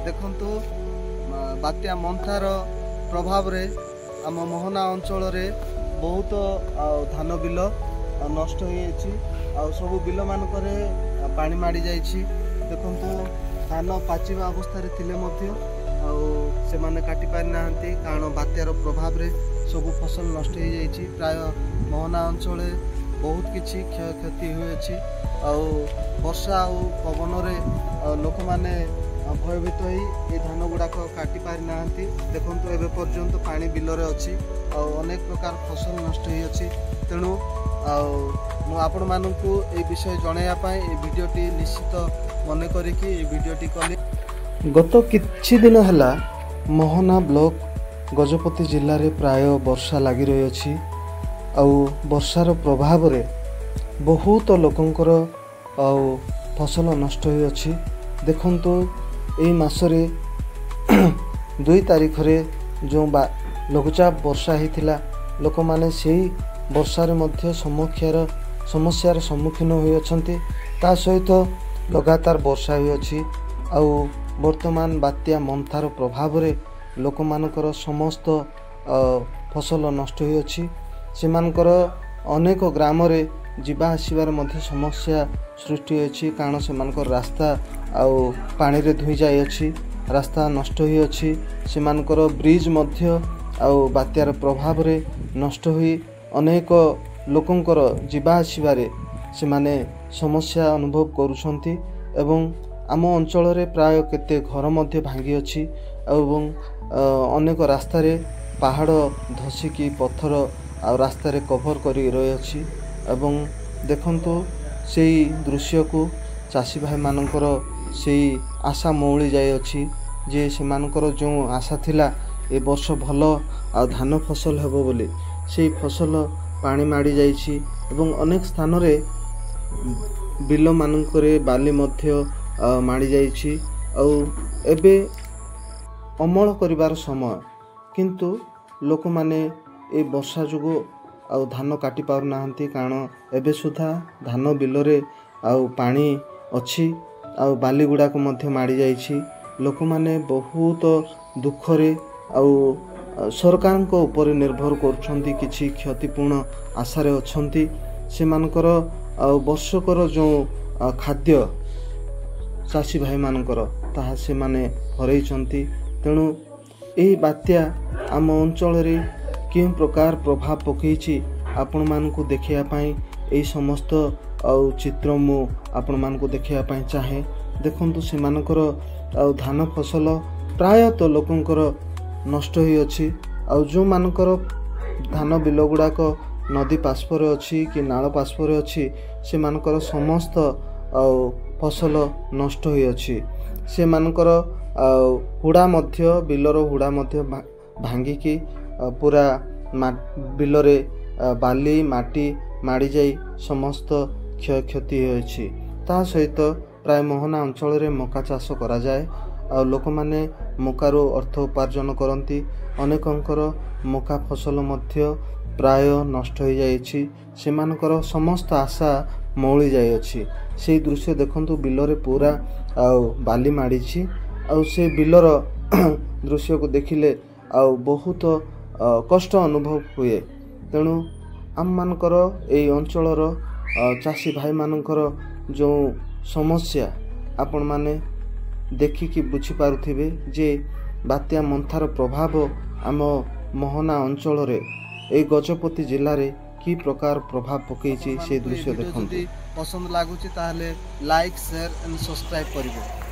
देखंतु बात्या मंथार प्रभाव रे आम मोहना अंचल रे बहुत धान बिल नष्ट हो सब बिल मानक पानी माड़ी जाइछि। देखंतु धान पाचिबा अवस्था थिले मध्य से माने काटी पारि नाहंती कारण बात्यार प्रभाव रे सब फसल नष्ट हो जाइछि। प्राय मोहना अंचल बहुत किछि क्षयक्षति होइछि वर्षा आ पवन रे लोक माने भयभीत हो धान गुड़ाक काटी पारि नाहंती। देखंतु एबे पर्यंत पानी बिलरे अछि अनेक प्रकार फसल नष्ट हो अछि। तेणु मु आपण मानकु ए विषय जणाया पाए ए वीडियोटी निश्चित मन करिकि ए वीडियोटी कली। गत किछि दिन हला मोहना ब्लॉक गजपति जिल्ला रे प्राय वर्षा लागि रही अछि वर्षार प्रभाव रे बहुत लोकंकर फसल नष्ट हो अछि। देखंतु एई मासरे 2 तारिख रे जो लघुचाप वर्षा होता लोक माने से वर्षा रे मध्य समस्यार सम्मुखीन होई अछंती। ता सहित लगातार वर्षा होई अछि वर्तमान बात्या मंथार प्रभाव रे लोक मानकर समस्त फसल नष्ट होई अछि। सेमानकर अनेक ग्राम रे जीवा आसीबार मध्य समस्या सृष्टि होछि कारण सेमानकर रास्ता पानी रे धुई जाय अछि, रास्ता नष्ट होई अछि। सेमानकर ब्रिज मध्य बात्यार प्रभाव रे नष्ट होई अनेक लोकंकर जीवा आसीबारे सेमाने समस्या अनुभव करूछंती एवं आम अंचल रे प्राय केते घर मध्य भांगी अछि एवं अनेक रास्ता रे पहाड़ धसिकी पत्थर रास्ता रे कभर करी रही अछि। एवं देखंतु सेई दृश्य को चासी भाई मानकर सेई आशा मौली जाय अछि जे सेमानकर जो आशा थिला ए वर्ष भल धान फसल हेबो बोली सेई फसल पानी माड़ी जाइछि एवं अनेक स्थान रे बिल मानकरे बाली मध्य माड़ी जाइछि एबे अमल करिवार समय किंतु लोक माने ए वर्षा जुगो धान काटी पार नाहंती कारण एबे सुधा धान बिलरे पानी अछि बाली गुड़ाक मध्य माड़ी जाइछि। लोक माने बहुत दुख रे सरकार को ऊपर निर्भर करछंती किछि क्षतिपूर्ण आशा रे अछंती। सेमानकर वर्षकर जो खाद्य चासी भाई मानकर ताहा से माने हरैछंती। तेणु एही बात्या आम अंचल रे कें प्रकार प्रभाव पकईछि आपण मानकु देखिया पाई एही समस्त चित्र मु आपण मानकु देखिया पाई चाहे। देखंतु सेमानकर धान फसल प्राय तो लोकंकर नष्ट होई अछि जो मानकर धान बिल गुड़ाक नदी पार्श्वर अच्छी कि नाल पार्श्वर अच्छी से मानकर समस्त फसल नष्ट होई अछि। से मानकर हुड़ा मध्य बिलर हुड़ा मध्य भांगिकी पूरा बिलरे बाली माटी माड़ी जाई समस्त क्षयक्षति होइछि। ता सहित प्राय मोहना अंचल रे मका चाष करा जाए लोक माने मकारो अर्थ उपार्जन करती। अनेकंकर मका फसल मध्य प्राय नष्ट हो जाइछि। सेमानकर समस्त आशा मौली जाय अछि। से दृश्य देखंतु बिलरे पूरा बाली माड़ीछि से बिलर दृश्य को देखिले बहुत कष्ट अनुभव हुए। तेणु आम मानकर ए अंचलर चासी भाई मानकर जो समस्या आपण माने देखिकी बुझी पारुथिबे जे बात्या मंथार प्रभाव आम मोहना अंचल रे ए गजपति जिल्ला रे की प्रकार प्रभाव पकईछि से दृश्य देखंतु। पसंद लागुछि ताहले लाइक शेयर एंड सब्सक्राइब करिवो।